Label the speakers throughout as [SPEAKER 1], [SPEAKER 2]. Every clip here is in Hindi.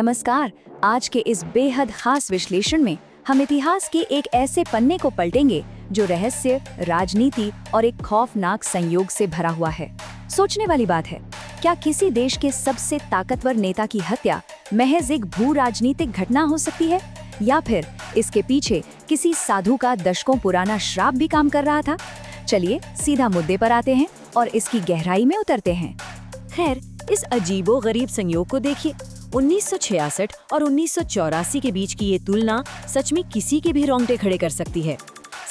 [SPEAKER 1] नमस्कार। आज के इस बेहद खास विश्लेषण में हम इतिहास के एक ऐसे पन्ने को पलटेंगे जो रहस्य, राजनीति और एक खौफनाक संयोग से भरा हुआ है। सोचने वाली बात है, क्या किसी देश के सबसे ताकतवर नेता की हत्या महज एक भू राजनीतिक घटना हो सकती है, या फिर इसके पीछे किसी साधु का दशकों पुराना श्राप भी काम कर रहा था? चलिए सीधा मुद्दे पर आते हैं और इसकी गहराई में उतरते हैं।
[SPEAKER 2] खैर, इस अजीबो-गरीब संयोग को देखिए। 1966 और 1984 के बीच की ये तुलना सच में किसी के भी रोंगटे खड़े कर सकती है।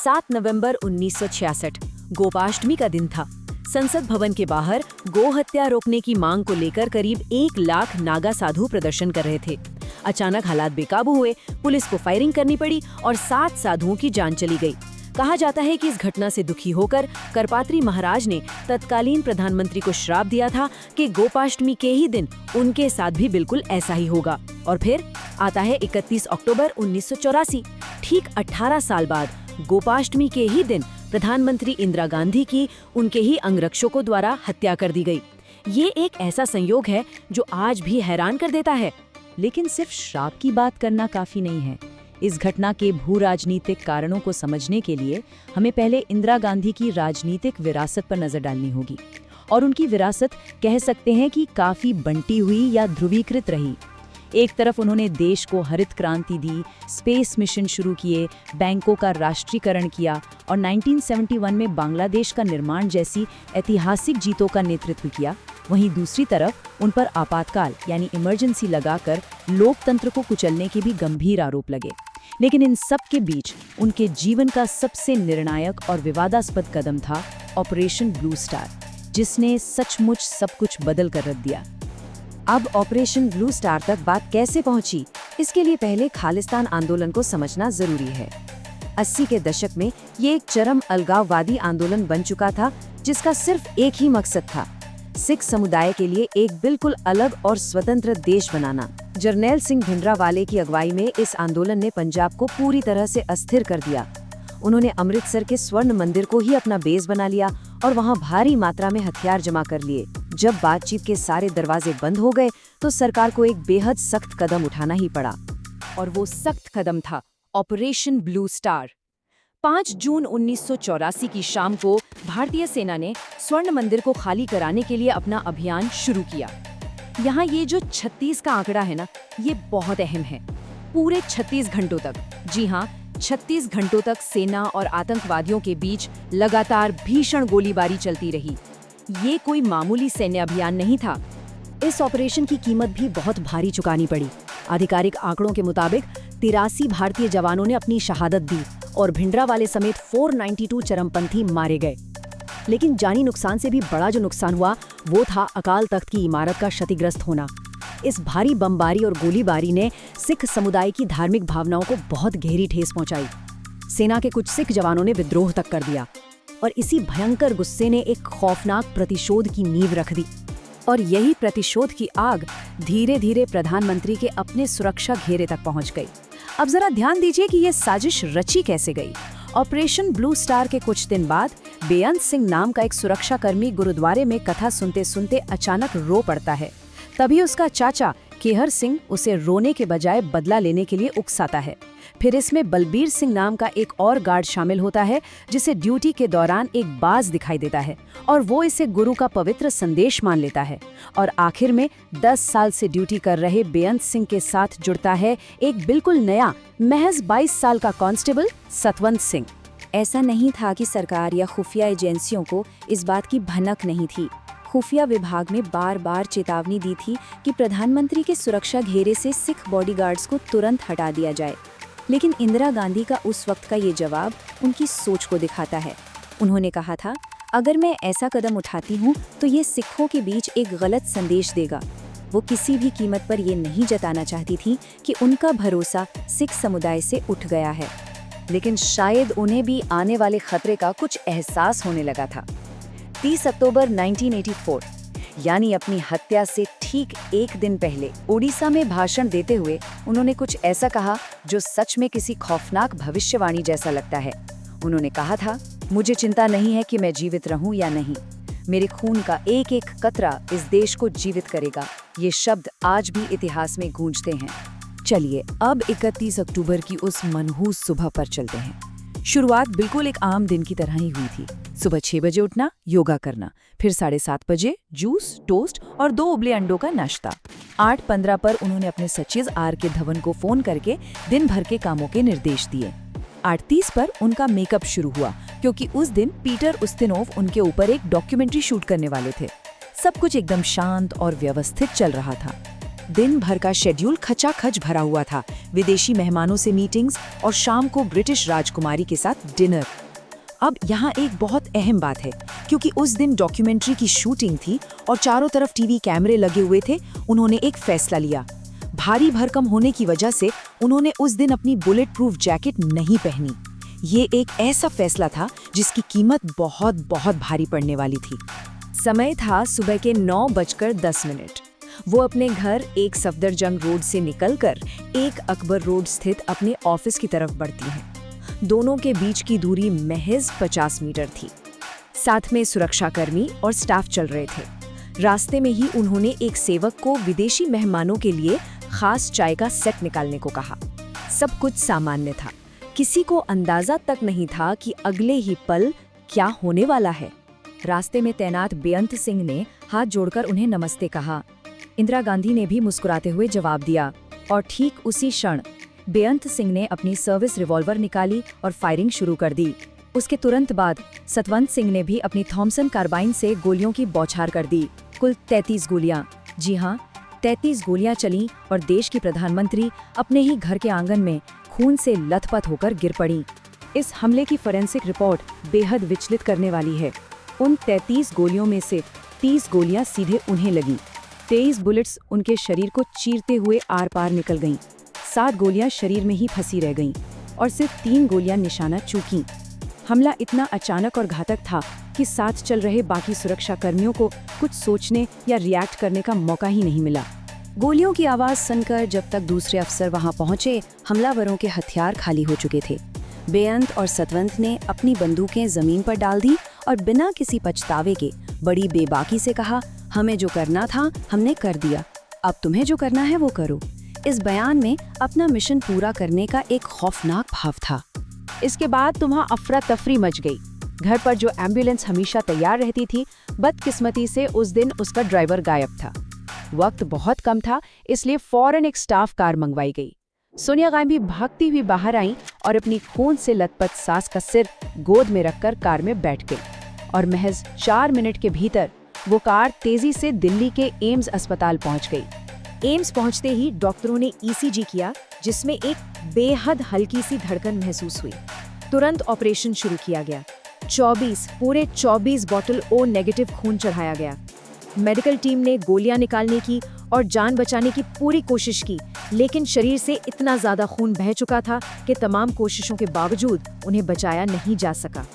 [SPEAKER 2] 7 नवंबर 1966 गोपाष्टमी का दिन था। संसद भवन के बाहर गो हत्या रोकने की मांग को लेकर करीब 1 लाख नागा साधु प्रदर्शन कर रहे थे। अचानक हालात बेकाबू हुए, पुलिस को फायरिंग करनी पड़ी और 7 साधुओं की जान चली गई। कहा जाता है कि इस घटना से दुखी होकर करपात्री महाराज ने तत्कालीन प्रधानमंत्री को श्राप दिया था कि गोपाष्टमी के ही दिन उनके साथ भी बिल्कुल ऐसा ही होगा। और फिर आता है 31 अक्टूबर 1984। ठीक 18 साल बाद गोपाष्टमी के ही दिन प्रधानमंत्री इंदिरा गांधी की उनके ही अंगरक्षकों द्वारा हत्या कर दी गई। ये एक ऐसा संयोग है जो आज भी हैरान कर देता है।
[SPEAKER 1] लेकिन सिर्फ श्राप की बात करना काफी नहीं है। इस घटना के भू राजनीतिक कारणों को समझने के लिए हमें पहले इंदिरा गांधी की राजनीतिक विरासत पर नजर डालनी होगी। और उनकी विरासत कह सकते हैं कि काफी बंटी हुई या ध्रुवीकृत रही। एक तरफ उन्होंने देश को हरित क्रांति दी, स्पेस मिशन शुरू किए, बैंकों का राष्ट्रीयकरण किया और 1971 में बांग्लादेश का निर्माण जैसी ऐतिहासिक जीतों का नेतृत्व किया। वहीं दूसरी तरफ उन पर आपातकाल यानी इमरजेंसी लगाकर लोकतंत्र को कुचलने के भी गंभीर आरोप लगे। लेकिन इन सब के बीच उनके जीवन का सबसे निर्णायक और विवादास्पद कदम था ऑपरेशन ब्लू स्टार, जिसने सचमुच सब कुछ बदल कर रख दिया। अब ऑपरेशन ब्लू स्टार तक बात कैसे पहुंची, इसके लिए पहले खालिस्तान आंदोलन को समझना जरूरी है। 80 के दशक में ये एक चरम अलगाववादी आंदोलन बन चुका था, जिसका सिर्फ एक ही मकसद था, सिख समुदाय के लिए एक बिल्कुल अलग और स्वतंत्र देश बनाना। जरनैल सिंह भिंडरावाले की अगुवाई में इस आंदोलन ने पंजाब को पूरी तरह से अस्थिर कर दिया। उन्होंने अमृतसर के स्वर्ण मंदिर को ही अपना बेस बना लिया और वहां भारी मात्रा में हथियार जमा कर लिए। जब बातचीत के सारे दरवाजे बंद हो गए तो सरकार को एक बेहद सख्त कदम उठाना ही पड़ा।
[SPEAKER 2] और वो सख्त कदम था ऑपरेशन ब्लू स्टार। 5 जून 1984 की शाम को भारतीय सेना ने स्वर्ण मंदिर को खाली कराने के लिए अपना अभियान शुरू किया। यहाँ ये जो 36 का आंकड़ा है ना, ये बहुत अहम है। पूरे 36 घंटों तक, जी हाँ, 36 घंटों तक सेना और आतंकवादियों के बीच लगातार भीषण गोलीबारी चलती रही। ये कोई मामूली सैन्य अभियान नहीं था। इस ऑपरेशन की कीमत भी बहुत भारी चुकानी पड़ी। आधिकारिक आंकड़ों के मुताबिक 83 भारतीय जवानों ने अपनी शहादत दी और भिंडरावाले समेत 492 चरमपंथी मारे गए। लेकिन जानी नुकसान से भी बड़ा जो नुकसान हुआ वो था अकाल तख्त की इमारत का क्षतिग्रस्त होना। इस भारी बमबारी और गोलीबारी ने सिख समुदाय की धार्मिक भावनाओं को बहुत गहरी ठेस पहुंचाई। सेना के कुछ सिख जवानों ने विद्रोह तक कर दिया और इसी भयंकर गुस्से ने एक खौफनाक प्रतिशोध की नींव रख दी। और यही प्रतिशोध की आग धीरे धीरे प्रधानमंत्री के अपने सुरक्षा घेरे तक पहुंच गई। अब जरा ध्यान दीजिए कि यह साजिश रची कैसे गई। ऑपरेशन ब्लू स्टार के कुछ दिन बाद बेअंत सिंह नाम का एक सुरक्षाकर्मी गुरुद्वारे में कथा सुनते सुनते अचानक रो पड़ता है। तभी उसका चाचा केहर सिंह उसे रोने के बजाय बदला लेने के लिए उकसाता है। फिर इसमें बलबीर सिंह नाम का एक और गार्ड शामिल होता है, जिसे ड्यूटी के दौरान एक बाज दिखाई देता है और वो इसे गुरु का पवित्र संदेश मान लेता है। और आखिर में 10 साल से ड्यूटी कर रहे बेअंत सिंह के साथ जुड़ता है एक बिल्कुल नया महज 22 साल का कांस्टेबल सतवंत सिंह।
[SPEAKER 1] ऐसा नहीं था कि सरकार या खुफिया एजेंसियों को इस बात की भनक नहीं थी। खुफिया विभाग ने बार बार चेतावनी दी थी कि प्रधानमंत्री के सुरक्षा घेरे से सिख बॉडीगार्ड्स को तुरंत हटा दिया जाए। लेकिन इंदिरा गांधी का उस वक्त का ये जवाब उनकी सोच को दिखाता है। उन्होंने कहा था, अगर मैं ऐसा कदम उठाती हूँ तो ये सिखों के बीच एक गलत संदेश देगा। वो किसी भी कीमत पर ये नहीं जताना चाहती थी कि उनका भरोसा सिख समुदाय से उठ गया है।
[SPEAKER 2] लेकिन शायद उन्हें भी आने वाले खतरे का कुछ एहसास होने लगा था। 30 अक्टूबर 1984 यानी अपनी हत्या से ठीक एक दिन पहले ओडिशा में भाषण देते हुए उन्होंने कुछ ऐसा कहा जो सच में किसी खौफनाक भविष्यवाणी जैसा लगता है। उन्होंने कहा था, मुझे चिंता नहीं है कि मैं जीवित रहूं या नहीं, मेरे खून का एक एक कतरा इस देश को जीवित करेगा। ये शब्द आज भी इतिहास में गूंजते हैं। चलिए अब 31 अक्टूबर की उस मनहूस सुबह पर चलते हैं। शुरुआत बिल्कुल एक आम दिन की तरह ही हुई थी। सुबह 6 बजे उठना, योगा करना, फिर 7:30 बजे जूस, टोस्ट और 2 उबले अंडों का नाश्ता। 8:15 पर उन्होंने अपने सचिव R.K. धवन को फोन करके दिन भर के कामों के निर्देश दिए। 8:30 पर उनका मेकअप शुरू हुआ, क्योंकि उस दिन पीटर उस्तिनोव उनके ऊपर एक डॉक्यूमेंट्री शूट करने वाले थे। सब कुछ एकदम शांत और व्यवस्थित चल रहा था। दिन भर का शेड्यूल खचाखच भरा हुआ था, विदेशी मेहमानों से मीटिंग्स और शाम को ब्रिटिश राजकुमारी के साथ डिनर। अब यहाँ एक बहुत अहम बात है, क्योंकि उस दिन डॉक्यूमेंट्री की शूटिंग थी और चारों तरफ टीवी कैमरे लगे हुए थे। उन्होंने एक फैसला लिया। भारी भरकम होने की वजह से उन्होंने उस दिन अपनी बुलेट प्रूफ जैकेट नहीं पहनी। ये एक ऐसा फैसला था जिसकी कीमत बहुत बहुत भारी पड़ने वाली थी। समय था सुबह के 9:10। वो अपने घर एक सफदरजंग रोड से निकलकर एक अकबर रोड स्थित अपने ऑफिस की तरफ बढ़ती हैं। दोनों के बीच की दूरी महज 50 मीटर थी। साथ में सुरक्षाकर्मी और स्टाफ चल रहे थे। रास्ते में ही उन्होंने एक सेवक को विदेशी मेहमानों के लिए खास चाय का सेट निकालने को कहा। सब कुछ सामान्य था। किसी को अंदाजा तक नहीं था कि अगले ही पल क्या होने वाला है। रास्ते में तैनात बेअंत सिंह ने हाथ जोड़कर उन्हें नमस्ते कहा। इंदिरा गांधी ने भी मुस्कुराते हुए जवाब दिया और ठीक उसी क्षण बेअंत सिंह ने अपनी सर्विस रिवॉल्वर निकाली और फायरिंग शुरू कर दी। उसके तुरंत बाद सतवंत सिंह ने भी अपनी थॉमसन कार्बाइन से गोलियों की बौछार कर दी। कुल 33 गोलियां। जी हाँ, 33 गोलियां चलीं और देश की प्रधानमंत्री अपने ही घर के आंगन में खून से लथपथ होकर गिर पड़ी। इस हमले की फोरेंसिक रिपोर्ट बेहद विचलित करने वाली है। उन 33 गोलियों में से 30 गोलियां सीधे उन्हें लगीं। 23 बुलेट्स उनके शरीर को चीरते हुए आर पार निकल गईं। 7 गोलियां शरीर में ही फंसी रह गईं और सिर्फ 3 गोलियां निशाना चूकीं। हमला इतना अचानक और घातक था कि साथ चल रहे बाकी सुरक्षा कर्मियों को कुछ सोचने या रिएक्ट करने का मौका ही नहीं मिला। गोलियों की आवाज सुनकर जब तक दूसरे अफसर वहां पहुंचे, हमलावरों के हथियार खाली हो चुके थे। बेअंत और सतवंत ने अपनी बंदूकें जमीन पर डाल दी और बिना किसी पछतावे के बड़ी बेबाकी से कहा, हमें जो करना था हमने कर दिया, अब तुम्हें जो करना है वो करो। इस बयान में अपना मिशन पूरा करने का एक खौफनाक भाव था। इसके बाद वहाँ अफरा तफरी मच गई। घर पर जो एम्बुलेंस हमेशा तैयार रहती थी, बदकिस्मती से उस दिन उसका ड्राइवर गायब था। वक्त बहुत कम था, इसलिए फौरन एक स्टाफ कार मंगवाई गई। सोनिया गांधी भागती हुई बाहर आई और अपनी खून से लथपथ सास का सिर गोद में रखकर कार में बैठ गई और महज 4 मिनट के भीतर वो कार तेजी से दिल्ली के एम्स अस्पताल पहुंच गई। एम्स पहुंचते ही डॉक्टरों ने ईसीजी किया, जिसमें एक बेहद हल्की सी धड़कन महसूस हुई। तुरंत ऑपरेशन शुरू किया गया। 24 बॉटल ओ नेगेटिव खून चढ़ाया गया। मेडिकल टीम ने गोलियां निकालने की और जान बचाने की पूरी कोशिश की, लेकिन शरीर से इतना ज्यादा खून बह चुका था कि तमाम कोशिशों के बावजूद उन्हें बचाया नहीं जा सका।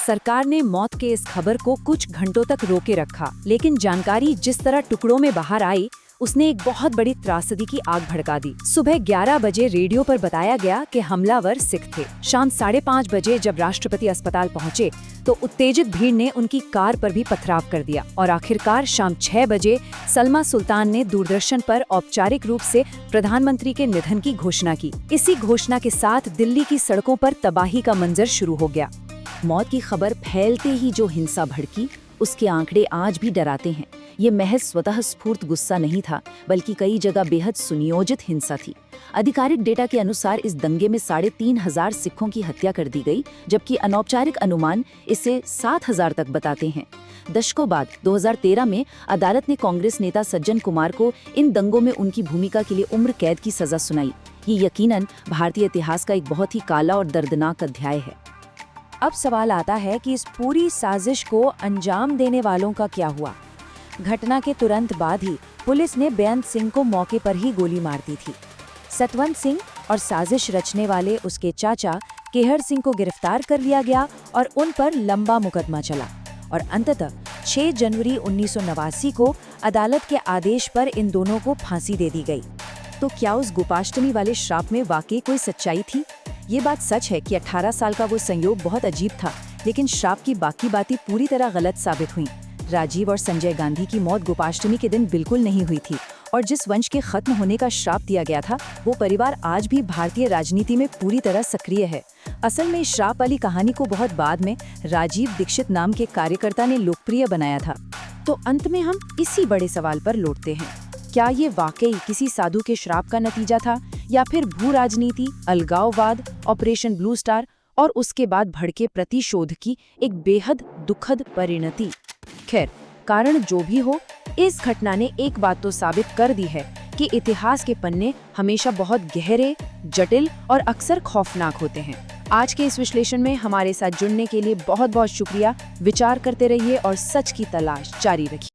[SPEAKER 2] सरकार ने मौत के इस खबर को कुछ घंटों तक रोके रखा, लेकिन जानकारी जिस तरह टुकड़ों में बाहर आई, उसने एक बहुत बड़ी त्रासदी की आग भड़का दी। सुबह 11 बजे रेडियो पर बताया गया कि हमलावर सिख थे। शाम 5:30 बजे जब राष्ट्रपति अस्पताल पहुंचे तो उत्तेजित भीड़ ने उनकी कार पर भी पथराव कर दिया और आखिरकार शाम 6 बजे सलमा सुल्तान ने दूरदर्शन पर औपचारिक रूप से प्रधानमंत्री के निधन की घोषणा की। इसी घोषणा के साथ दिल्ली की सड़कों पर तबाही का मंजर शुरू हो गया। मौत की खबर फैलते ही जो हिंसा भड़की, उसके आंकड़े आज भी डराते हैं। ये महज स्वतः स्फूर्त गुस्सा नहीं था, बल्कि कई जगह बेहद सुनियोजित हिंसा थी। आधिकारिक डेटा के अनुसार इस दंगे में 3,500 सिखों की हत्या कर दी गई, जबकि अनौपचारिक अनुमान इसे 7,000 तक बताते हैं। दशकों बाद 2013 में अदालत ने कांग्रेस नेता सज्जन कुमार को इन दंगों में उनकी भूमिका के लिए उम्र कैद की सजा सुनाई। ये यकीनन भारतीय इतिहास का एक बहुत ही काला और दर्दनाक अध्याय है। अब सवाल आता है कि इस पूरी साजिश को अंजाम देने वालों का क्या हुआ। घटना के तुरंत बाद ही पुलिस ने बेअंत सिंह को मौके पर ही गोली मार दी थी। सतवंत सिंह और साजिश रचने वाले उसके चाचा केहर सिंह को गिरफ्तार कर लिया गया और उन पर लंबा मुकदमा चला और अंततः 6 जनवरी 1989 को अदालत के आदेश पर इन दोनों को फांसी दे दी गई। तो क्या उस गोपाष्टमी वाले श्राप में वाकई कोई सच्चाई थी? ये बात सच है कि 18 साल का वो संयोग बहुत अजीब था, लेकिन श्राप की बाकी बातें पूरी तरह गलत साबित हुई।
[SPEAKER 1] राजीव और संजय गांधी की मौत गोपाष्टमी के दिन बिल्कुल नहीं हुई थी, और जिस वंश के खत्म होने का श्राप दिया गया था, वो परिवार आज भी भारतीय राजनीति में पूरी तरह सक्रिय है। असल में इस श्राप वाली कहानी को बहुत बाद में राजीव दीक्षित नाम के कार्यकर्ता ने लोकप्रिय बनाया था।
[SPEAKER 2] तो अंत में हम इसी बड़े सवाल पर लौटते हैं, क्या ये वाकई किसी साधु के श्राप का नतीजा था, या फिर भू राजनीति, अलगाववाद, ऑपरेशन ब्लू स्टार और उसके बाद भड़के प्रतिशोध की एक बेहद दुखद परिणति? खैर, कारण जो भी हो, इस घटना ने एक बात तो साबित कर दी है कि इतिहास के पन्ने हमेशा बहुत गहरे, जटिल और अक्सर खौफनाक होते हैं। आज के इस विश्लेषण में हमारे साथ जुड़ने के लिए बहुत बहुत शुक्रिया। विचार करते रहिए और सच की तलाश जारी रखिए।